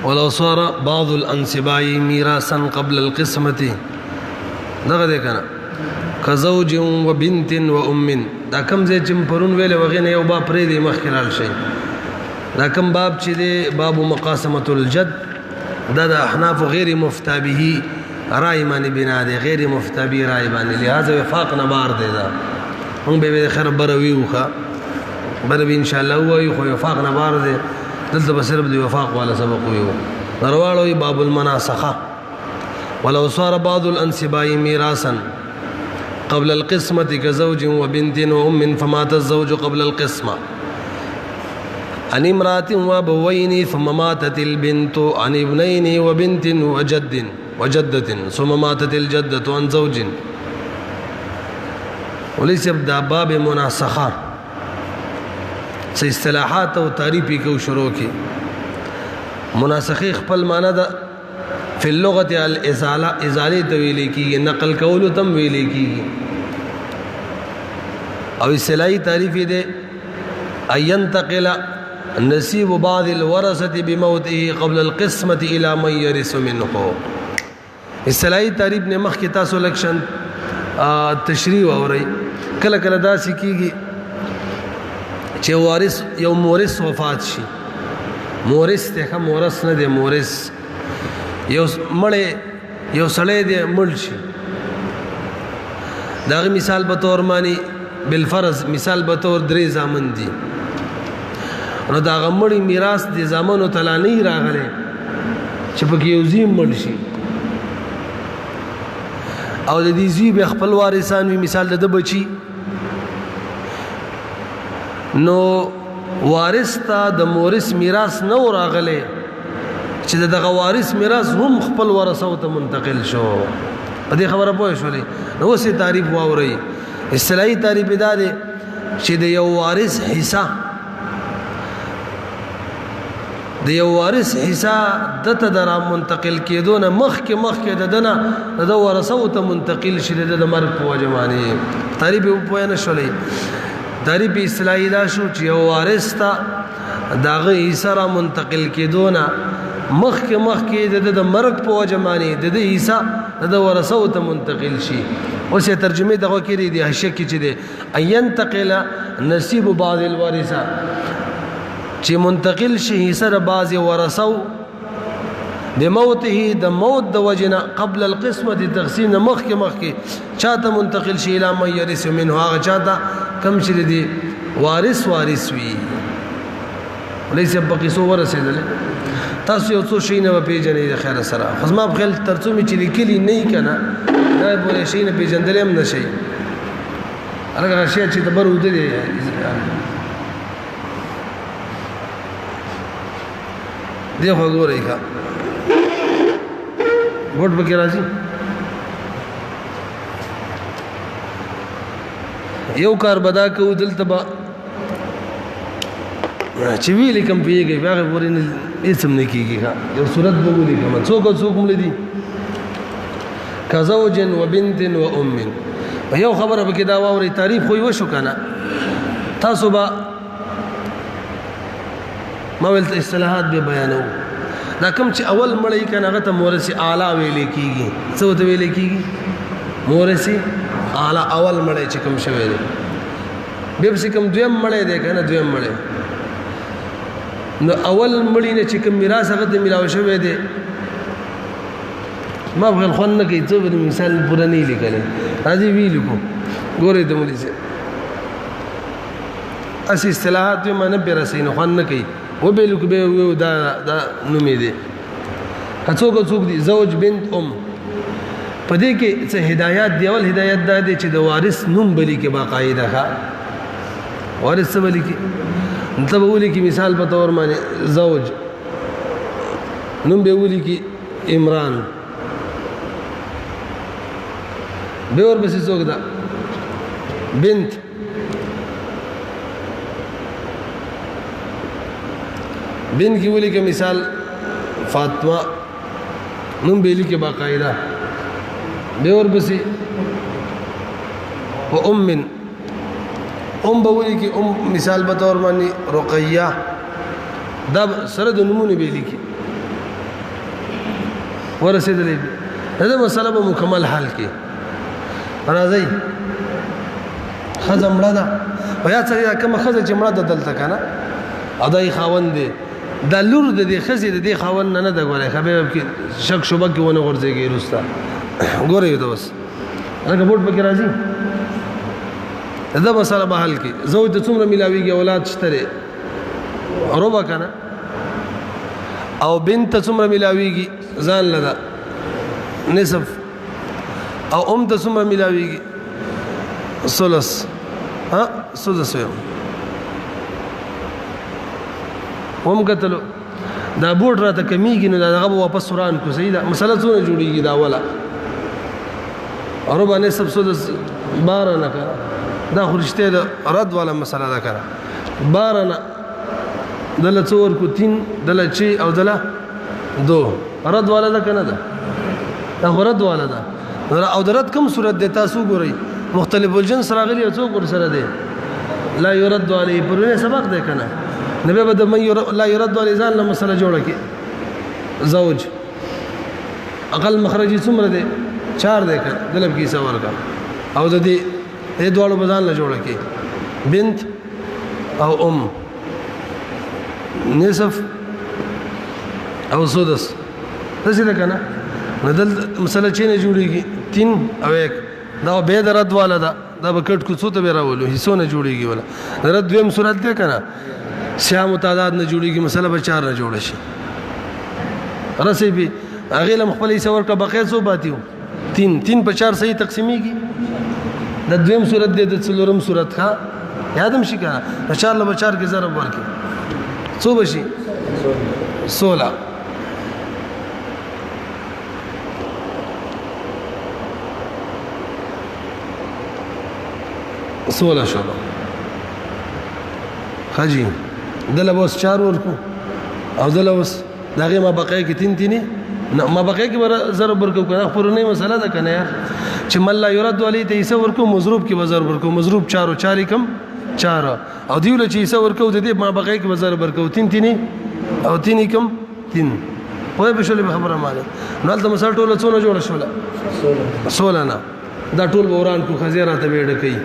ولو صار بعض الانسباء میراثا قبل القسمه دغه ده کنه كزوج وبنت وام دا کم زې چې پرون ویل وغینه یو باب پرې دی مخکرال شي دا کم باب چې دی باب مقاسمه الجد دا د احناف غیر مفتى به رای باندې بنا دی غیر مفتى به رای باندې لہذا وفاق نه بار دی دا هم به خیر بروي وخه بروي ان شاء الله وي خو وفاق نه بار دی دلته بصرف دی وفاق والا سبق وي درواړو باب المناسخه ولو صار بعض الانسباء میراثا قبل القسمة كزوج وبنت وأم فمات الزوج قبل القسمة عن امرأة وأبوين ثم ماتت البنت عن ابنين وبنت وجدة ثم ماتت الجدة عن زوج وليس يبدأ باب مناسخة اصطلاحات او تعریفی کو شروع کی مناسخه خپل معنی ده فی اللغت الازاله ازاله تویل کی نقل کول تم ویل کی او اصطلاحی تعریف ده اينتقل نصيب بعض الورثه بموته قبل القسمه الى من يرث منه اصطلاحی تعریف نے مخ کی تاسو لکشن تشریح اوري کله کله دا سکیږي چې وارث یو مورث وفات شي مورث ته مورث نه دی مورث یو مړی یو سړی دی مړ شي داغه مثال به تور مانی بالفرض مثال به تور درې زامن دي نو داغه مړی میراث دي زامنو تلا نه راغله چې په کې یو زیم مړ شي او د دې زی به خپل وارثان وی مثال د بچي نو وارث ته د مورث میراث نه راغله چې دغه وارث میراث هم خپل ورثه ته منتقل شو په دې خبره پوه شولې نو اوسې تعریف واوري اصطلاحي تعریف دا دی چې د یو وارث حصہ د یو وارث حصہ دته درا منتقل کېدو نه مخکې ددنه د ورثه ته منتقل شي د مرګ په وجه باندې تعریف په نه شولې تعریف اصطلاحي دا شو چې یو وارث ته داغه حصہ را منتقل کېدو نه مخکې د مرګ په وجه باندې د حصہ د ورثه ته منتقل شي اوس ترجمه دغه کړي دی حشک چې دی اينتقل نصيب بعض الورثه چې منتقل شي حصہ بعض ورثه د موته د موت د وجنه قبل القسمه تقسیم مخکې چاته منتقل شي اله مې يرث منه هغه چاته کم چې دی وارث وي وليس بقي سو ورثه تاسو یو څو شي نه پیژنې د خیر سره خو ما په خیال ترڅو می چې لیکلي نه کنه دا به شي نه پیژندل هم نشي هغه شی چې دبر ود دي دی خو ګورې ښه وټ به کې راځي یو کار بدا کو دلته با چې ویلې کوم پیږي هغه پورې نه اسم نه کیږي یو صورت به ولي کوم څوک ملدي كزوج وبنت وام یو خبره به کې دا ووري تعریف خو یو شو کنه تاسو به ما ولت اصطلاحات به بیانو دا کوم چې اول مړی کنه هغه ته مورث اعلی ویلې کیږي څه ته ویلې کیږي مورث اعلی اول مړی چې کوم شوی دی به څه کوم دویم مړی دی کنه دویم مړی نو اول مړی نه چې کوم میراث هغه ته ملاوي شوی دی ما بغل خون نه کوي څه مثال پوره نه لیکل راځي ویل کو ګوره د مولي سي اس اصطلاحات ما نه برسین خون نه کوي و به لک به دا نومې دي څوک دي زوج بنت پدې کې څه هدايات دی اول هدايت دا دي چې د وارث نوم بلی کې باقاعده ښه وارث بلی کې انت بولی کی مثال په تور باندې زوج نوم به ولی کی عمران به ور بس څوک دا بنت کی ولی کی مثال فاطمه نوم به لیکي باقاعده به ور بس و بولی کی مثال به تور باندې رقیہ دا سره د نمونه به لیکي ورسېدلې دا مسله به مکمل حل کې راځي ښځه مړه ده او یا څه کومه ښځه چې مړه ده دلته که نه او دا یې خاوند دی دا لور د دې ښځې د دې خاوند نه ده ګورئ خبره کې شک شبه کې ونه غورځېږي وروسته ګورئ دا اوس لکه بوټ پکې راځي دا مسله به حل کې زوج د څومره میلاویږي اولاد شته دی ربع که نه او بنت ته څومره میلاویږي ځان له ده نصف او ته څومره میلاویږي ثلث سدس ویم کتلو دا بوټ راته کمیږي نو دغه به واپس سوران کو صحیح ده مسله څونه جوړیږي دا اوله ربع نصف سدس 12 نه که دا خو رشته د رد والا مسله ده که نه 12 نه دله څو ورکو 3 دله 6 او دله 2 رد والا ده که نه ده دا خو رد والا ده او د رد کوم صورت دی تاسو ګورئ مختلف الجنس راغلی او څوک ورسره دی لا يرد علیه پرونه سبق دی که نه نبی به د من لا يرد علیه ځان له مسله جوړه کړي زوج اقل مخرجي څومره دی 4 دی که دله به کیسه ورکړه او د دې دواړو به ځان له جوړه کړي بنت او نصف او سدس داسې ده که نه نو دلته مسله چې نه جوړېږي 3 او 1 دا به د رد والا ده دا به کټ کوڅو ته به راولو حصو نه جوړېږي ولا د رد دویم صورت دی که نه سیام و تعداد نه جوړېږي مسله به 4 نه جوړه شي رسې به هغې له خپل حصه ورکړه بقیه څو پاتې وو 3 په 4 صحیح تقسیمېږي د دویم صورت دی د څلورم صورت ښه یاد هم شي که نه د 4 له به 4 کې ضرب ورکړي څو به شي 16 16 شو حاجی دله بس 4 ورکو او دله بس دغه ما بقای کې 3 تینی ما بقای کې ضرب ورکو کنه پرونه مسله ده کنه یار چې مل لا يرد علی ته ایسه ورکو مضروب کې ضرب ورکو مضروب 4 او 4 کم 4 او دیول چې ایسه ورکو د دې ما بقای کې ضرب ورکو 3 تینی او 3 کم 3 وای به شولې خبره ماله نو د مسل ټوله څونه جوړه شوله 16 نه دا ټول وران کو خزیره ته ویډ کوي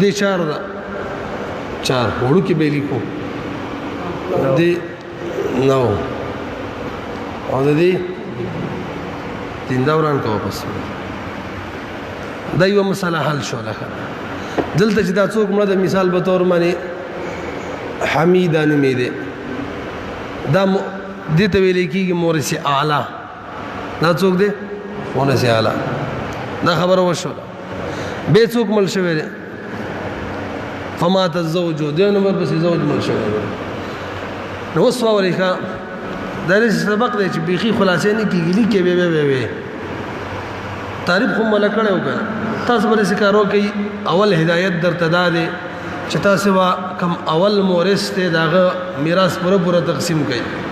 دې 4 دا 4 وړو کې به لیکو دې 9 او دې 3 دوران کو واپس دا یو مسله حل شو لکه دلته چې دا څوک مړه د مثال به تور باندې حمیدانه مې ده دا دې ته ویل کېږي مورث اعلی دا څوک دی مورث اعلی دا خبره وشو به څوک مل شوی دی فمات الزوج دې نمبر بس زوج مل شوی دی نو وسو ورېخه دا لري سبق دی چې بيخي خلاصې نه کېږي لیکي به تعریف هم مل کړو کنه تاسو به سکارو کوي اول هدایت درته ده چې تاسو کم اول مورث ته داغه میراث پوره تقسیم کړئ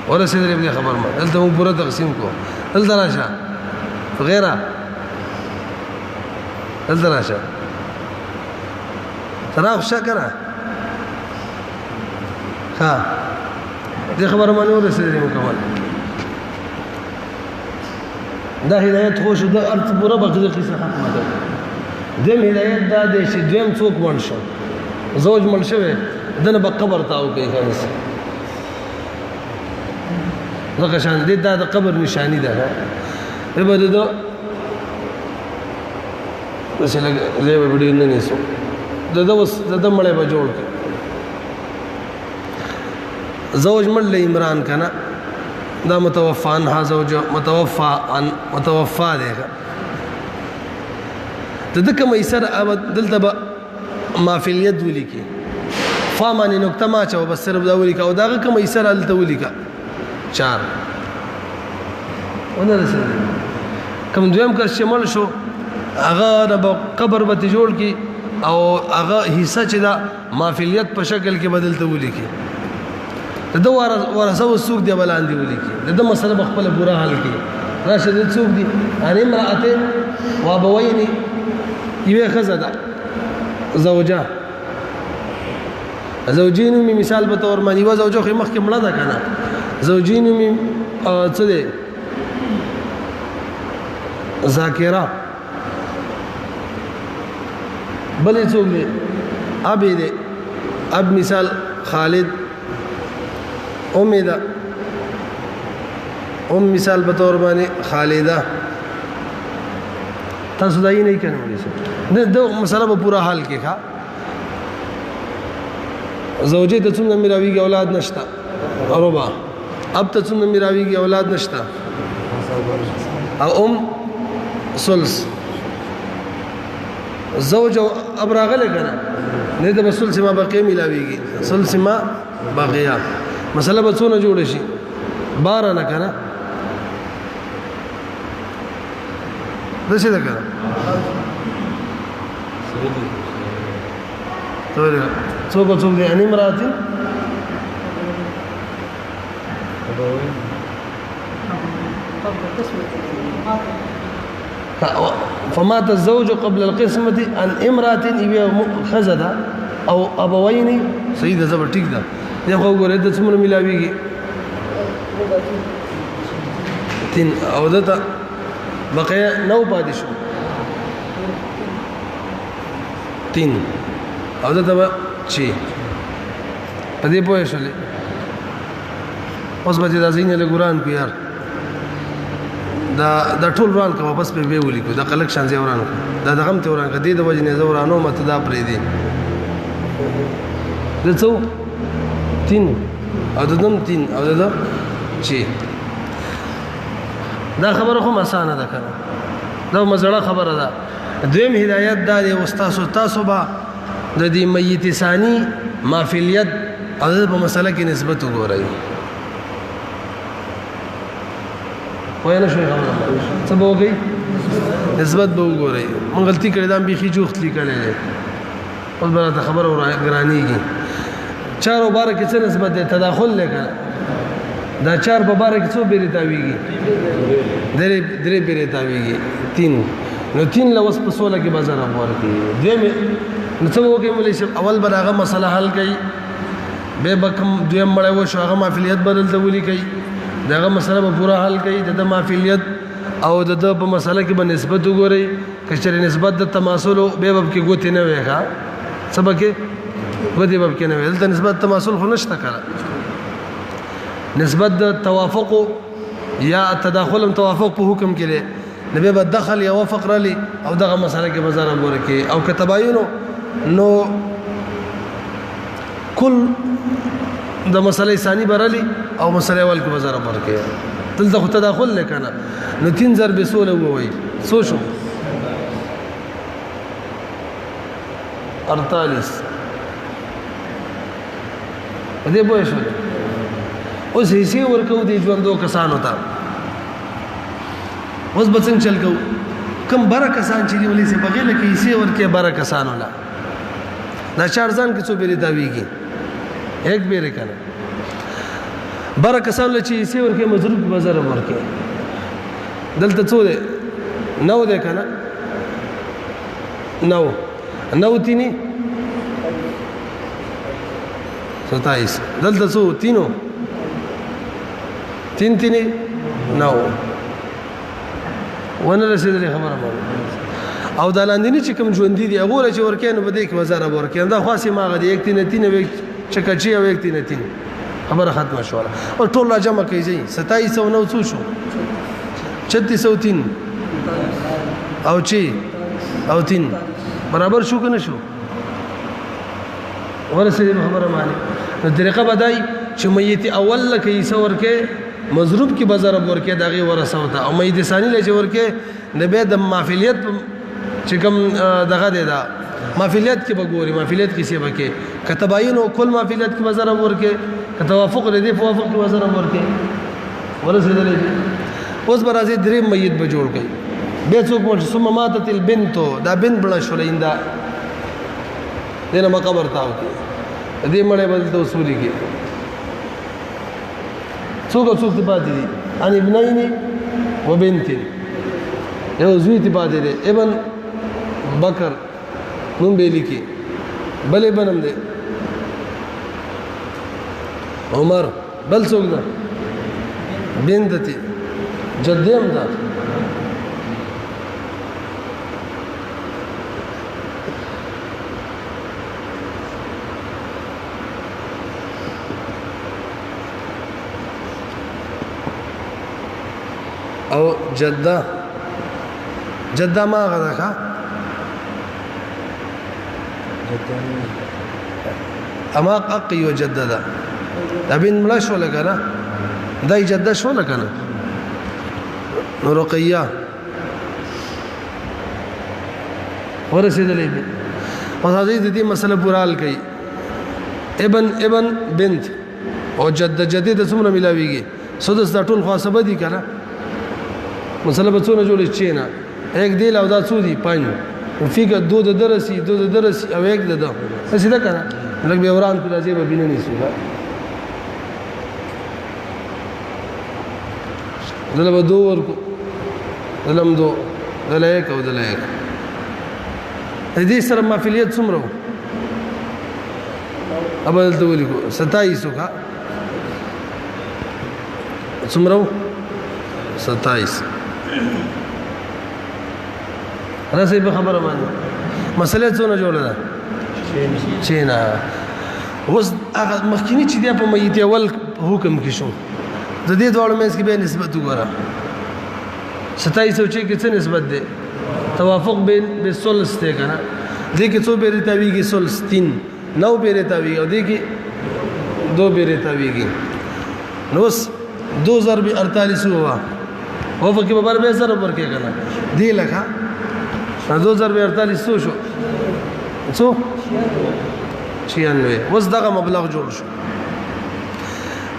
ورسېدلې دې خبر ما دلته موږ پوره تقسیم کو دلته راشه غیره دلته راشه طرف شکره ها دې خبر ما نور ورسېدلې مکمل دا هدایت خو شو د ارت پوره بقیه قصه ختمه ده دیم هدایت دا دی چې دویم څوک مړ شو زوج مړ شوی دنه به قبر تاو کوي خلاص لکه شان دې دا د قبر نشانی ده به بده دو مثلا زه به وړي نه نسو د وس د مړې به جوړ کړ زوج مړ له عمران کنه دا متوفى عنها زوج متوفى ده تدک ميسر ابد دلته ما في اليد وليكي فامن نقطه ما چا بس صرف دا وليكا او دا کوم ميسر دلته وليكا 4 ونه رسېږي کوم دویم کس شمول شو هغه د قبر به جوړ کی او هغه حصہ چې دا مافیلیت په شکل کې بدلته وليکي د ورثه وسوق دی بلاندې وليکي د مسله بخپل پورا حل کی راشد څوک دی ان امراتين وابوين یوه خزه ده زوجه زوجین می مثال به تور مانی و زوجو خو مخ کې مړه ده کنه زوجین می څه ده ذاکرہ بلې څوک دی ابي دی اب مثال خالد ده مثال به تور باندې خالده تاسو دای نه کنه د مسله په پورا حال کې ښا زوجه ته څومره میراویږي اولاد نشتا ربع اب ته څومره میراویږي اولاد نشتا او ثلث زوج او اب راغله کنه نه د ثلث ما بقيه میلاویږي ثلث ما بقيه مسله به څونه جوړ شي 12 نه کنه دسه ده کنه څوک څوک دي اني مراتب فمات الزوج قبل القسمة عن امرأة خزدها او ابوين سيدة زبر ټیک ده دغه وګوره د څومره ملاويږي تین او دته بقيه نو پاتې شو تین او دته چی په دې پوه شولې اوس به د ازینې له ګران کو یار دا ټول روان کا واپس په وی ولي کو دا کلکشن زی وران دا دغم ته وران کدي د وجنې زورانو مت دا پرې دي د څو تین او ددم تین او ددم چی دا خبره خو اسانه ده کنه دا مزړه خبره ده دویم هدایت دا دی استاد تاسو با د دې میت ثانی مافیلیت او په مسله کې نسبت وګورئ وای نه شوي خبره څه به وګي نسبت به وګورئ مونږ غلطي کړې دا بيخي جوخت لیکلې اوس به ته خبره ورانیږي چار او بار کې څه نسبت ده تداخل لګا دا چار په بار کې څو بیرې تاویږي درې بیرې تاویږي تین نو تین لوس په 16 کې بازار ورکړي دوی نو څه وګي مولوی صاحب اول برغه مسله حل کړي به بکم دوی مړ و شو هغه مافیلیت بدل ته ولي کوي داغه مسله په پورا حل کوي د مافیلیت او د په مسله کې به نسبت وګوري کچره نسبت د تماثل به باب کې ګوت نه ویغه سبق کې ودی باب کې نه ویل د نسبت تماثل خو نشته کړه نسبت د توافق یا تداخل توافق په حکم کې لري نبی به دخل یا وفق رلی او دغه مسله کې بازار وګوري کې او کتباینو نو کل د مسلې ثاني برلی او مسلې اول کې بازار ورکې دلته خو تداخل لکنه نو 3 ضرب سول وای سو شو 48 دې به شو اوس هیڅ ورکو دي ژوندو کسانو ته اوس بڅنګ چل کو کم بار کسان چې دی ولې سه بغیر کې هیڅ ورکه بار کسانو لا دا چار ځان کې څو بیرې داویږي ایک بیرې کنه بار کسان له چې هیڅ ورکه مضروب بازار ورکه دلته څو ده نو ده کنه نو تینی 27 دلته څو تینو تینی نو ونه رسیدلې خبره مو او د لاندې چې کوم ژوند دي هغه چې ورکه نو بده کې بازار ورکه دا خاصه ماغه دی 1 3 وک چکچی او 1 3 خبره ختمه شو او ټول را جمع کیږي 2709 څو شو 3603 او چی او 3 برابر شو کنه شو ورسې خبره معنی نو طریقه بدای چې میت اول لکه یې ورکه مضروب کی بازار ورکه دغه ورسه وته او میت ثانی لږ ورکه نبه د مافیلیت چې کوم دغه دی دا مافیلیت کې بګوري مافیلیت کې سی بکې کتباین او کل مافیلیت کې بازار ورکه توافق لري توافق کې بازار ورکه ورسه دلې اوس برازي درې میت به جوړ کړي به څوک مو ثم ماتت البنت دا بنت بل شولیندا دنه مقبر تاو کې دې مړې بدل ته وصولي کې څوک ته پاتې دي ان ابنين وبنت یو زوی ته پاتې دي ابن بکر نوم به لیکي بل ابنم دي عمر بل څوک ده بنتي جدیم ده او جده جده ما غدا کا اما اقي وجده ده ابن ملاش ولا کنه دای جده شو ولا کنه رقيه ورسېدلې او حضرت دې مسله پورال کړي ابن بنت او جده جدي د څومره ملاويږي سدس د ټول خاصه دي کنه مسله به څونه جوړې چي نه ایک دیل او دا څو دي پنځه وفيك دو د درسي او یک د ده څه ده کنه لکه به وران په لازمه بینه نيسو دله به دو ورکو دلم دو دله یک او دله یک دې سره مافیلیت څومره ابل ته ولیکو 27 کا څومره 27 راسي به خبره باندې مسله څونه جوړه ده چینا اوس هغه مخکینی چې دی په میت اول حکم کې شو د دې ډول مېس کې به نسبت وګوره 27 چې کې څه نسبت ده توافق بین بالثلث ته کنه دې کې څو بیره تاویږي ثلث 3 9 بیره تاویږي او دې کې 2 بیره تاویږي نو 2048 هوا او په کې به بر به سره ورکه کنه دې لکه 2048 څو شو څو 96 اوس دغه مبلغ جوړ شو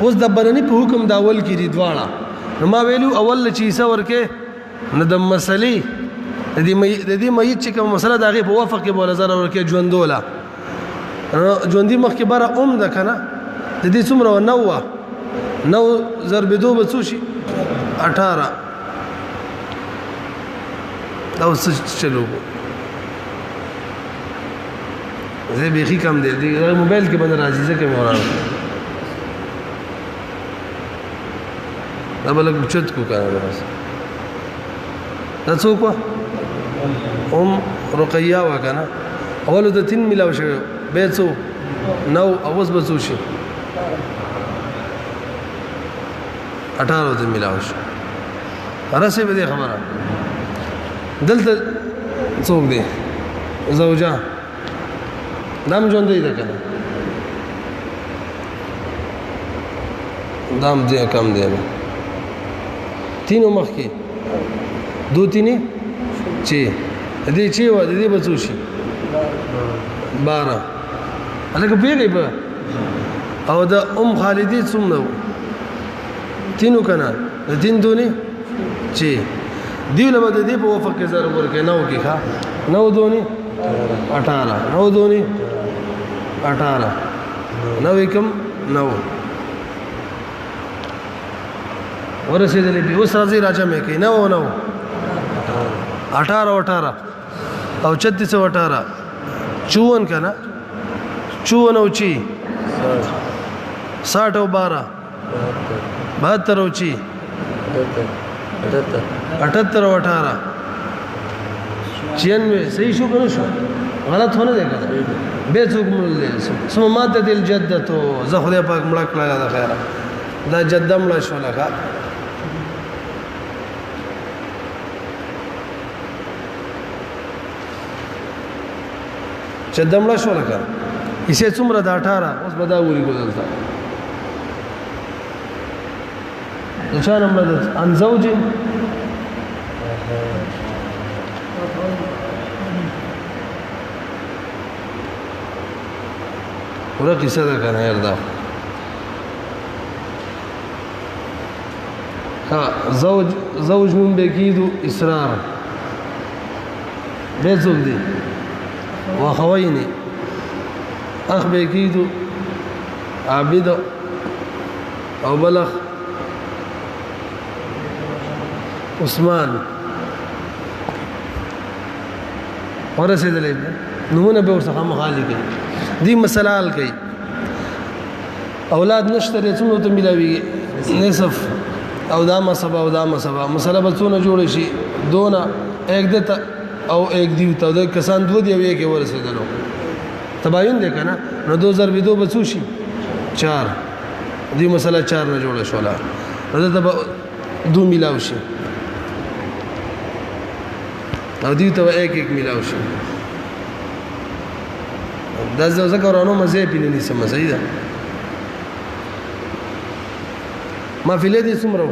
اوس د برني په حکم دا اول کې دي دواړه نو ما ویلو اول چې څه ورکه نه د مسلې د دې مې چې کوم مسله دغه په وفق کې بوله زره ورکه ژوندوله ژوندۍ مخ کې بره ده کنه د دې څومره نو ضرب 2 به څو شي 18 دا اوس چلو زه به خې کم دی موبایل کې باندې راځي ځکه مې ورانه دا بل چت کو کنه بس دا څوک رقيه وکنه اول د 3 ملاو شوی به څو نو اوس به څو شي 18 د ملاو شي راسه به خبره دلته څوک دی زوجه دام ژوندۍ ده کنه دام دې کم دی نو تینو مخ کې 2 3 چې دې چې و دې به څو شي 12 الګ پیږي په او د خالدی څومره تینو کنه د دین دونی چې دیو له بده دی په وفق کې زره ورکه نو کې ښا نو دونی 18 نو دونی 18 نو کم نو ورسېدلې به اوس راځي راځه مې کې نو 18 او 36 او 18 54 کنه 54 او چی 60 او 12 72 او چی 78 او 18 96 صحیح شو کنه شو غلط ہونے دے گا بے څوک مل سم ماده دل جدته زه خدای پاک مړ کړل دا خیر دا جده مړ شو لکه جده مړ شو لکه یې څومره دا 18 اوس بدا وری ګول تا انسان مدد عن زوج ورقي صدق انا يرضى ها زوج من بكيدو اصرار بيزول دي واخويني اخ بكيدو عابد او بلغ عثمان ورسېدلې نمونه به ورڅخه مخالي کوي دې مسله حل کوي اولاد نشته لري څومره ته ملاوي نصف او دا مسبا او دا مسبا مسله به څونه جوړ شي دونه ایک دته او ایک دیو ته د کسان دو دی یو کې ورسېدلو تباین دی کنه نو 2002 بچو شي 4 دی مسله 4 نه جوړه شولا دا ته دو ملاو شي او دیو ته ایک ایک ملاو شي دا ذکرانو مزه پینې سم صحیح ده ما فی الذی سمرو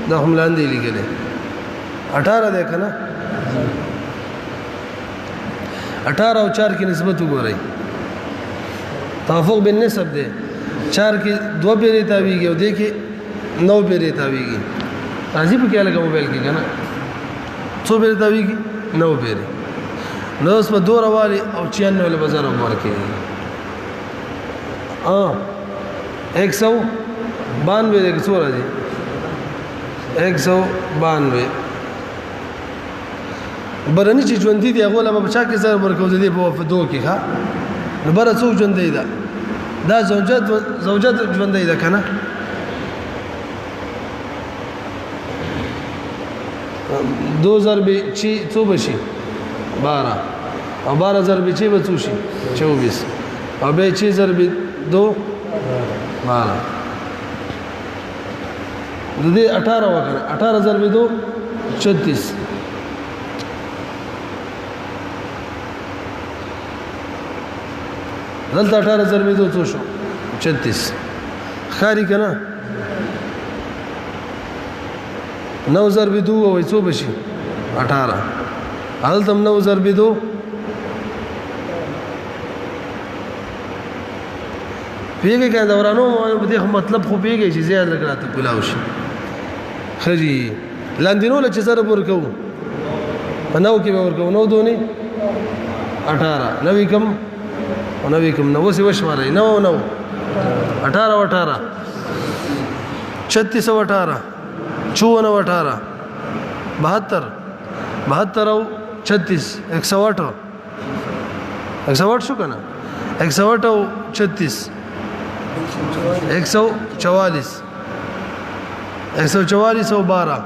دا هم لاندې لیکل 18 ده کنه 18 او 4 کی نسبت وګورئ توافق بالنسب ده 4 کی 2 پیری تاویږي او دې کې 9 پیری تاویږي راځي په کې لګا موبایل کې کنه 100 پیری تاویږي 9 پیری نو اوس په 2 روالي او 96 له بازار ورکې 192 دې څو راځي 192 برني چې ژوند دي هغه له بچا کې زر ورکو دي په دو کې ها نو بر څو ژوند دی دا زوجات ژوند دی کنه 2000 به چی څو بشي 12 او 12000 به چی بچو شي 24 او به چی زر به 2 12 د دې 18 وکړه 18000 به 2 36 دلته 18000 به 2 څو شو 36 خاري کنه 9000 به 2 او څو بشي 18 هلته 9000 به 2 پیګه کنه دورانو په دې مطلب خو پیګه چې زیات لګراته کولاو شي خري لاندینو له چې زره ورکو نو کې ورکو نو دونی 18 نوې کم او نوې کم نو وسې وشماري نو 18 18 36 18 54 18 72 72 او 36 108 108 شو کنه 108 او 36 144 144 او 12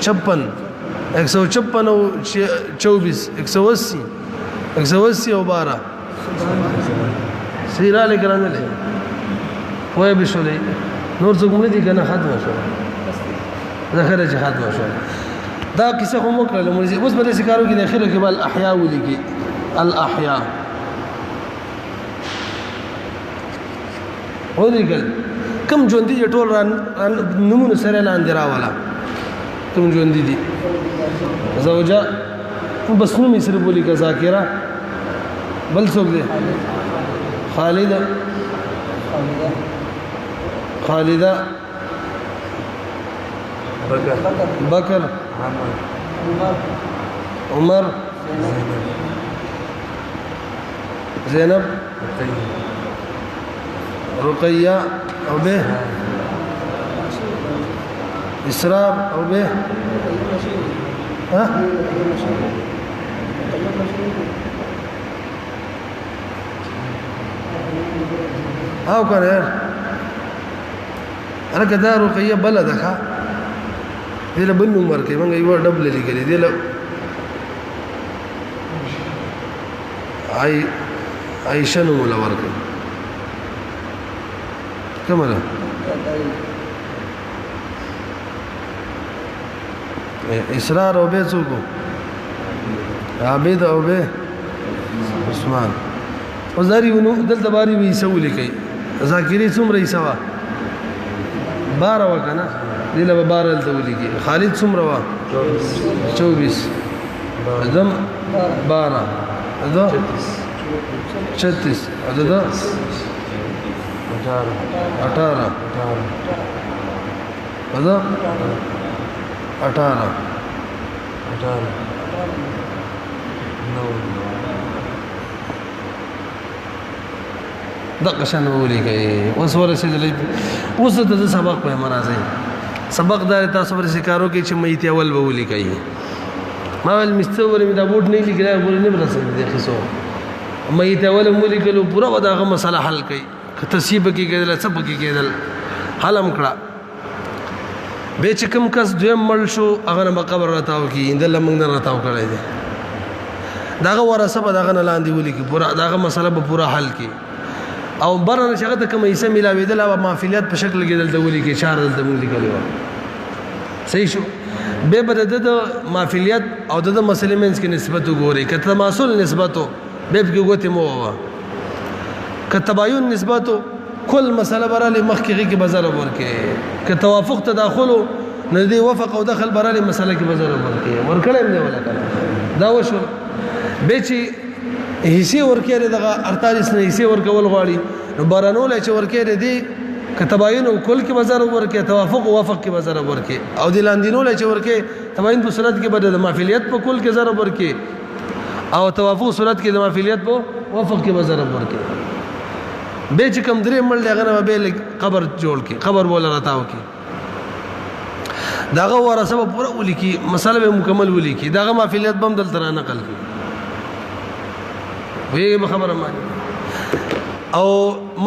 56 156 او 24 180 180 او 12 سیرا لیکرانه له وای به شولې نور څوک مړي دي کنه ختم شو ذکر چې ختم شو دا کیسه هم وکړه مولوی اوس به ذکرو کې د اخر کې بل احیا ولګي الاحیا ودیګل کم ژوند دي ټول ران نمونه سره لاندې راواله کم ژوند دي زوجه بس نو می سره بولی کا ذاکره بل څوک دي خالده بکر عمر زینب رقیہ او به اسرار او به ها او کنه انا کدا رقیہ بلدخه دله بل نمبر کې موږ یو ډبل لیکلې دله عائشہ نو مولا ورکه کمره اسرار او به څوک عابد او به عثمان وزاري ونو دلته باري وي سولې کوي ذاکری څومره یې سوا 12 وکنه دله به 12 دلته ولګي خالد څومره وا 24 ادم 12 ادا 36 ادا 18 ادا 18 دغه شان ولي کوي اوس ورسېدلې اوس د سبق په مرزه سبق دار تاسو پر سکارو کې چې مېتی اول به ولي کوي ما ول مستور می دا بوت نه لیکل ول نه برسېږي د خصو مېتی اول ولي کلو پورا وداغه مسله حل کوي که تصیب کې کېدل څه پکې کېدل حلم کړه به چې کوم کس دویم مړ شو هغه نه قبر راتاو کی اندل موږ نه راتاو کړی دی داغه ورثه به داغه نه لاندې ولي کی پورا داغه مسله به پورا حل کی او برنه شغه ته کوم ایسه ملاویدل او مافیلیت په شکل کې دلته ولي کی چار دلته موږ لیکلی و صحیح شو به بد د مافیلیت او د مسلې منځ کې نسبت وګوري که تماثل نسبتو به کې ګوتې مو وا که تباین نسبتو کل مسله براله مخکې کې بازار ورکه که توافق تداخل نه دی وفق او دخل براله مسله کې بازار ورکه ورکړم نه ولا کنه دا وشو به چې حصے ورکه دغه 48 نه حصے ورکول غواړي نو بارانول چې ورکه دی که تباین او کل کې بازار ورکه توافق او وفق کې بازار ورکه او د لاندینول چې ورکه تباین په صورت کې بده د مافیلیت په کل کې ضرب ورکه او توافق صورت کې د مافیلیت په وفق کې بازار ورکه به چې کوم درې مړ لغنه به قبر جوړ کی قبر بوله راتاو کی داغه ورثه په پوره ولي کی مسله به مکمل ولي کی داغه مافیلیت بم دل تر نقل کی وی خبره ما او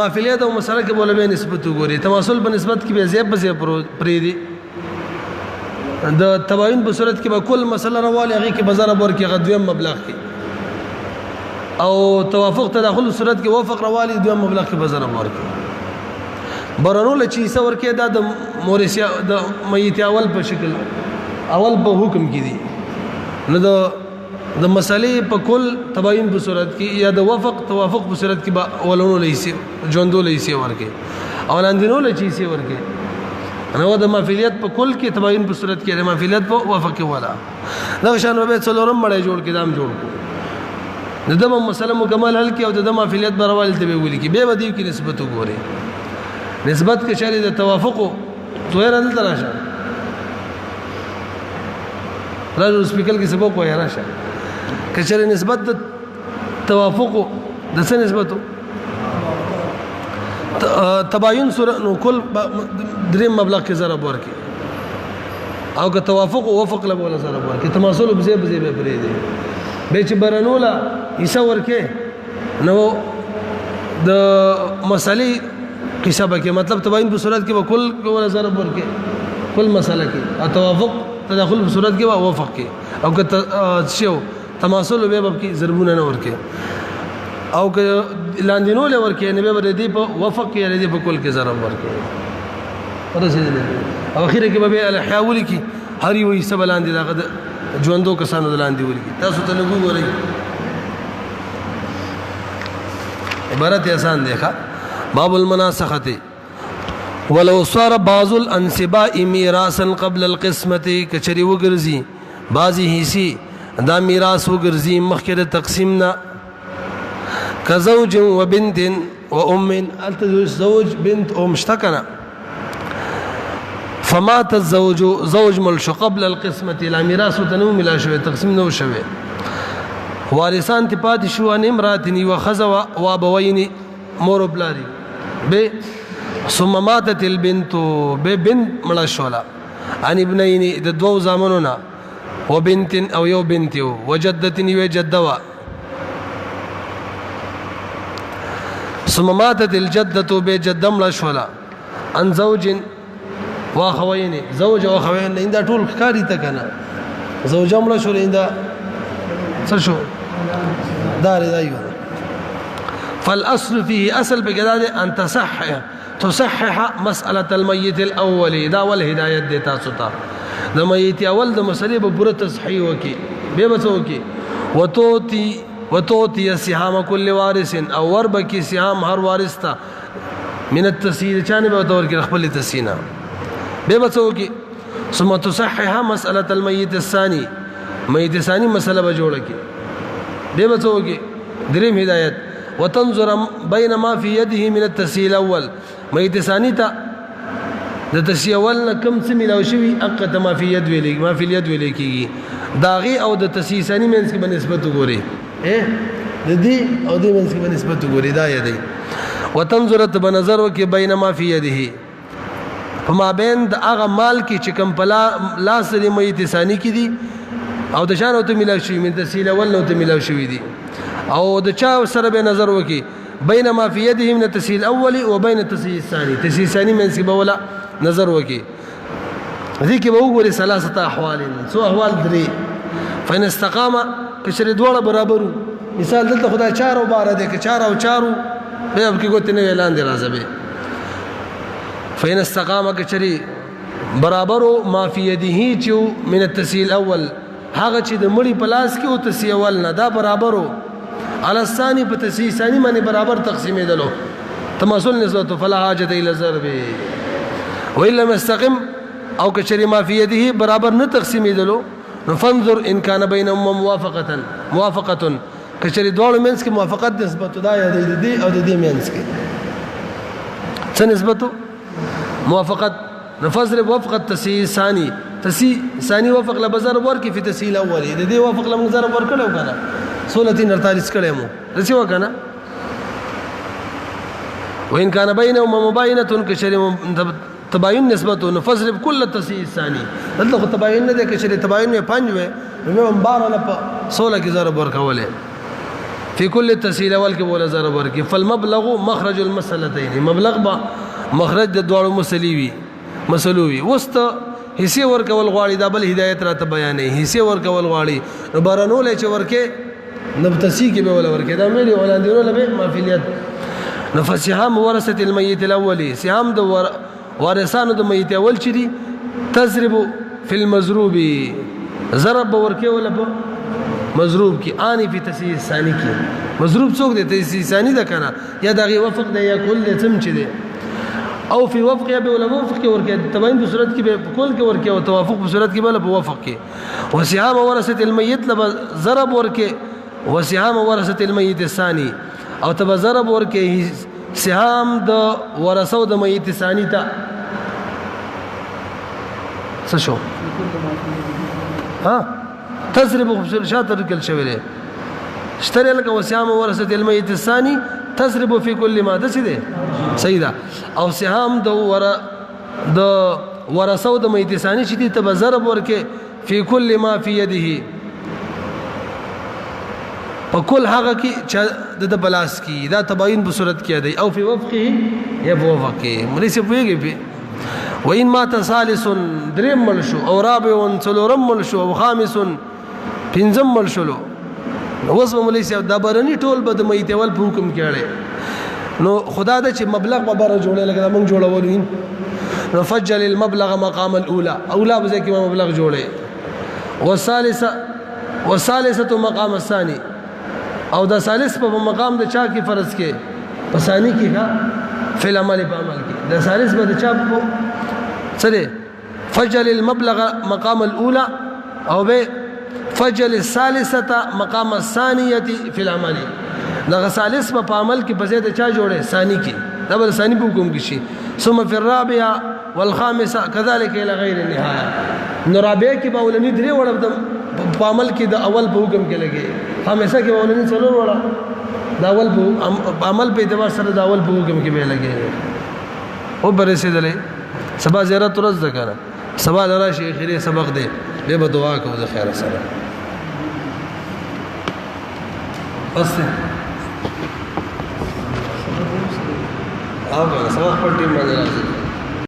مافیلیت او مسله کې بوله به نسبت وګوري تماثل په نسبت کې به زیب پرې دي د تباین په صورت کې به کل مسله راواله هغه کې بازار بور کې غدویم مبلغ کې او توافق تداخل صورت کې وفق راواله دویم مبلغ کې بازار بور کې برانول چې څور کې دا د مورثیا د میت اول په شکل اول په حکم کې دي نو د مسلې په کل تباین په صورت کې یا د وفق توافق په صورت کې به اولونو لیسي ژوندو لیسي ورکه او لاندینو لیسي ورکه نو د مافیلیت په کل کې تباین په صورت کې د مافیلیت په وفق کې ولا دا شان به څلورم مړی جوړ کې دام جوړ کو د دمه مسله مکمل حل کې او د دمه مافیلیت برواله ته به ولي کې به ودی کې نسبت وګوري نسبت کې شری د توافق زویر نه تراشه راځو سپیکل کې سبق وای راشه کچره نسبت د توافق د څه نسبت تباین سره نو کل دریم مبلغ کې ضرب ورکی او که توافق او وفق له ولا ضرب ورکی تماثل بزی بزی به پرې دی به چې برنولا ایسا ورکه نو د مسلې حساب کې مطلب تباین په صورت کې به کل ولا ضرب ورکی کل مسله کې او توافق تداخل په صورت کې به وفق کې او که شیو تماثل به کې ضربونه نه ورکه او که لاندینو له ورکه نه به ردی په وفق کې ردی په کل کې ضرب ورکه ورسېدل او اخیره کې به الاحیاول کې هر یو حصہ بلاندې دغه ژوندو کسانو دلاندې ورکی تاسو ته نه ګورئ عبارت آسان دیکھا باب المناسخه ولو صار بعض الانسباء میراثا قبل القسمه کچری وګرځي بعضی حصے دا میراث وګرځي مخکې د تقسیم نه كزوج وبنت وام التزوج بنت ام اشتكنا فمات الزوج زوج ملش قبل القسمه لا میراث تنوم لا شوه تقسیم نو شوه وارثان تپات شو ان امراتني وخزوا وابوين مور بلاري به ثم ماتت البنت ببنت ملشولا عن ابنين د دو زامننا وبنت او يو بنت وجدتني وجدوا ثم ماتت الجدة بجد ملشولا عن زوج واخوين زوج واخوين عند طول خاري تكنا زوج ملشولا عند شو دار ايوه فالاصل فيه اصل بجداد ان تصحح مساله الميت الاول دا والهدايه دي تاسو ته د میت اول د مسلې په پوره تصحیح وکي به بچو کی وتوتی سهام كل وارث او وربکی سهام هر وارث ته من التسهيل چانه به تور کې خپل تسینا به بچو کی ثم تصحح مساله الميت الثاني میت ثاني مسله به جوړه کی به بچو کی دریم هدایت وتنظر بين ما في يده من التسهيل الاول میت ثاني ته د تسهيل اول کم څه ملاوي شوی اقد ما في يد ویلې ما في اليد ویلې کیږي داغي او د تسهيل ثاني منځ کې بنسبت وګوري د دې او د منځ کې بنسبت وګوري دا یادي وتنظر بنظر وکي بين ما في يده فما بين د هغه مال کې چې کم پلا لاس لري میت ثاني کې دي او د شان او ته ملاوي شوی من تسهيل اول نو ته ملاوي شوی دي او د چا سره به نظر وکي بين ما في يده من التسهيل الأول وبين التسهيل الثاني تسهيل الثاني من سبا ولا نظر وكي ذيك بوغوري ثلاثة أحوال سو أحوال دري فإن استقام كشري دوڑا برابرو مثال دلتا خدا چارو بارا دے کہ چارو چارو بے اب کی گوتی نوی اعلان دے رازا بے فإن استقام كشري برابرو ما في يده چو من التسهيل الأول هاغه چې د مړي پلاس کې او تسهيل اول نه دا برابرو على الثاني په تسهيل ثاني باندې برابر تقسیمې دلو تماثل نسبته فلا حاجه الى ضرب وان لم يستقم او كشري ما في يده برابر نه تقسیمې دلو فانظر ان كان بينهما موافقه كشري دوړو منس کې موافقت نسبته دا یا د دې او د دې منس کې څه نسبته موافقت نفضل وفق التسهيل الثاني تسهيل ثاني وفق لبزر ورکی في تسهيل اولي د دې وفق لمزر ورکړو کنه 16 کړه مو رسي وکنه وان كان بينهما مباينه كشري تباين نسبته نفضل بكل التسهيل الثاني دلته تباين نه د کشري تباين نه 5 و نو 12 نه 16 کې ضرب ورکوله في كل التسهيل اول کې بوله ضرب ورکی فالمبلغ مخرج المسالتين مبلغ با مخرج د دوړو مسلوي مسلوي وست حصے ورکول غواړي دا بل هدایت راته بیانې حصے ورکول غواړي نو بارانول چې ورکه نبتسی کې به ولا ورکه دا ملي ولاندینو لبه مافیلیت نفسهم ورثه الميت الاولي سهام د وارثانو د میت اول چری تضرب في المضروب ضرب ورکه ولا په مضروب کې اني په تسهيل ثاني کې مضروب څوک دی تسهيل ثاني دا کنه یا دغه وفق دی یا کل تم چي دی او في وفق یا به ولا وفق کې ورکه تباين په صورت کې به کول کې ورکه او توافق په صورت کې بل په وفق کې وسهام ورثه الميت لب ضرب ورکه وسهام ورثه الميت الثاني او تب ضرب ورکه سهام د ورثه د میت ثاني ته څه شو ها تضرب شاطر کل شویره اشتري لك وسهام ورثه الميت الثاني تضرب في كل ما تسده سيدا او سهام د ورثه د میت ثاني چې ته ضرب ورکه في كل ما في يده په کل هغه کې چې د بلاس کې دا تباين په صورت کې دی او په وفقه یا په وفقه ملي څه پويږي په وان مات ثالث دریم مل شو او رابع څلورم مل شو او خامس پنځم مل شو اوس ملي څه د برني ټول بد مېته ول په حکم کې اړه نو خدا د چې مبلغ به بره جوړه لګا موږ جوړولین نو فجل المبلغ مقام الاولى اولا به کې مبلغ جوړه والثالثه مقام الثاني او دا ثالث په مقام د چا کې فرض کې پسانی کې کا فعل عمل په عمل کې دا ثالث به د چا په سره فجل المبلغ مقام الاولى او به فجل الثالثه مقام الثانيه في العمل دا ثالث په عمل کې په زید چا جوړه ثاني کې دا بل ثاني په حکم کې شي ثم في الرابعه والخامسه كذلك الى غير النهايه نو رابعه کې به ولني درې وړ په عمل کې د اول په حکم کې لګي خامسه کې ولني څلور وړ دا اول په عمل په اعتبار سره دا اول په حکم کې به لګي او برسېدلې سبا زیارت ورځ ده کنه سبا راشي اخري سبق دی به دعا کوو د خیر سره بس سبق پر ټیم باندې راځي